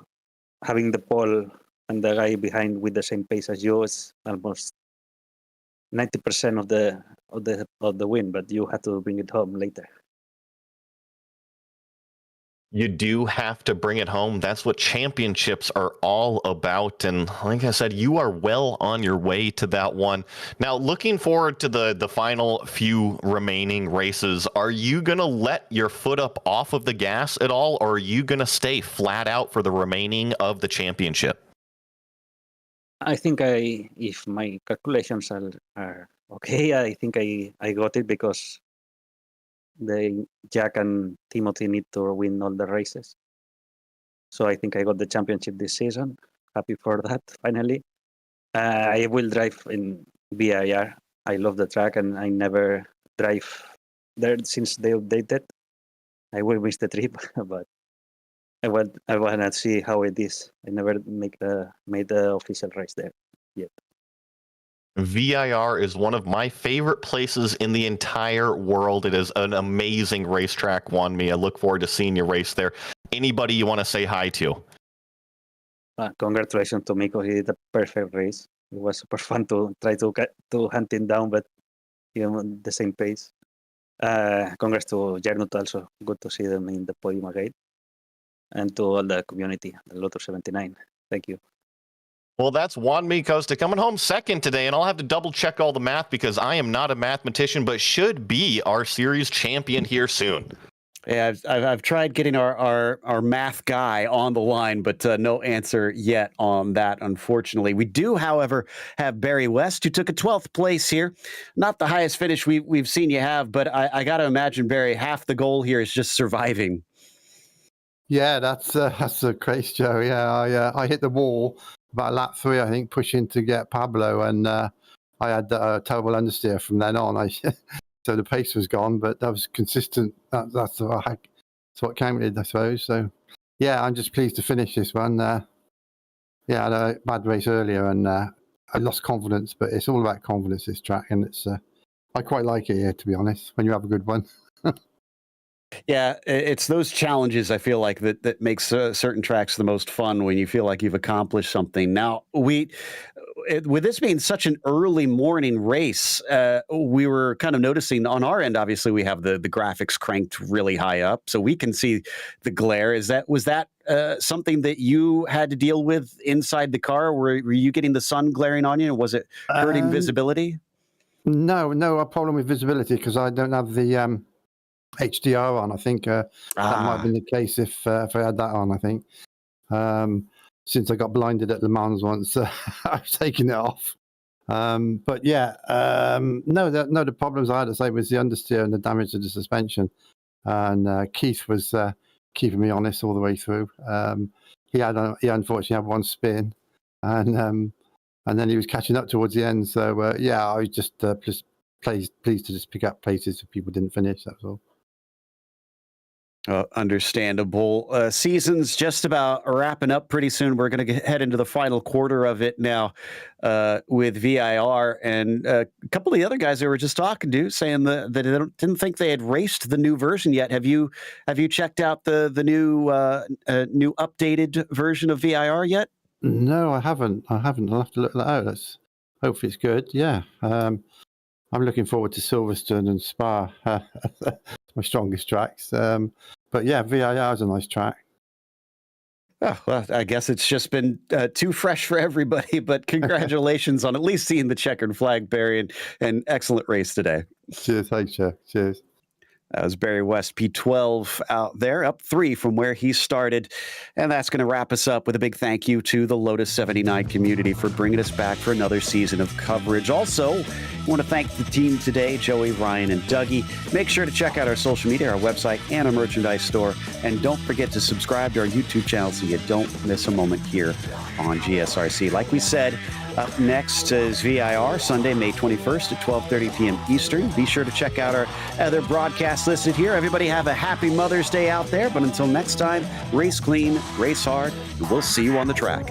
having the pole and the guy behind with the same pace as you is almost 90% of the win, but you have to bring it home later. You do have to bring it home. That's what championships are all about. And like I said, you are well on your way to that one. Now, looking forward to the final few remaining races, are you going to let your foot up off of the gas at all, or are you going to stay flat out for the remaining of the championship? I think if my calculations are okay, I think I got it, because Jack and Timothy need to win all the races. So I think I got the championship this season. Happy for that, finally. I will drive in VIR. I love the track, and I never drive there since they updated. I will miss the trip, but I want to see how it is. I never made the official race there yet. VIR is one of my favorite places in the entire world. It is an amazing racetrack, Wanmi. I look forward to seeing you race there. Anybody you want to say hi to? Congratulations to Miko. He did a perfect race. It was super fun to try to hunt him down, but the same pace. Congrats to Gernot also. Good to see them in the podium again. And to all the community, the Lotus 79. Thank you. Well, that's Wanmi Costa coming home second today, and I'll have to double check all the math because I am not a mathematician, but should be our series champion here soon. Yeah, I've tried getting our math guy on the line, but no answer yet on that, unfortunately. We do, however, have Barry West, who took a 12th place here. Not the highest finish we've seen you have, but I got to imagine, Barry, half the goal here is just surviving. Yeah, that's a crazy Joe. Yeah, I hit the wall about lap 3, I think, pushing to get Pablo, and I had a terrible understeer from then on. So the pace was gone, but that was consistent. That's what counted, I suppose. So, yeah, I'm just pleased to finish this one. I had a bad race earlier, and I lost confidence, but it's all about confidence, this track, and it's I quite like it here, to be honest, when you have a good one. Yeah, it's those challenges, I feel like, that makes certain tracks the most fun, when you feel like you've accomplished something. Now, with this being such an early morning race, we were kind of noticing on our end, obviously, we have the graphics cranked really high up, so we can see the glare. Was that something that you had to deal with inside the car? Were you getting the sun glaring on you? Was it hurting visibility? No, a problem with visibility, because I don't have the HDR on. I think that might have been the case if I had that on. I think since I got blinded at Le Mans once, I've taken it off. But yeah, the problems I had to say was the understeer and the damage to the suspension. And Keith was keeping me honest all the way through. He unfortunately had one spin, and then he was catching up towards the end. So I was just pleased to just pick up places if people didn't finish. That's all. Understandable. Season's just about wrapping up pretty soon. We're going to head into the final quarter of it now with VIR, and a couple of the other guys they were just talking to saying that they didn't think they had raced the new version yet. Have you checked out the new updated version of VIR yet? No, I haven't. I'll have to look that out. Hopefully it's good. Yeah. I'm looking forward to Silverstone and Spa. My strongest tracks. But yeah, VIR is a nice track. Oh, well, I guess it's just been too fresh for everybody, but congratulations on at least seeing the checkered flag, Barry, and excellent race today. Cheers, thanks, Joe. Cheers. That was Barry West, P12 out there, up 3 from where he started. And that's going to wrap us up with a big thank you to the Lotus 79 community for bringing us back for another season of coverage. Also, I want to thank the team today, Joey, Ryan, and Dougie. Make sure to check out our social media, our website, and our merchandise store. And don't forget to subscribe to our YouTube channel so you don't miss a moment here on GSRC. Like we said, up next is VIR, Sunday, May 21st at 12:30 p.m. Eastern. Be sure to check out our other broadcasts listed here. Everybody have a happy Mother's Day out there. But until next time, race clean, race hard, and we'll see you on the track.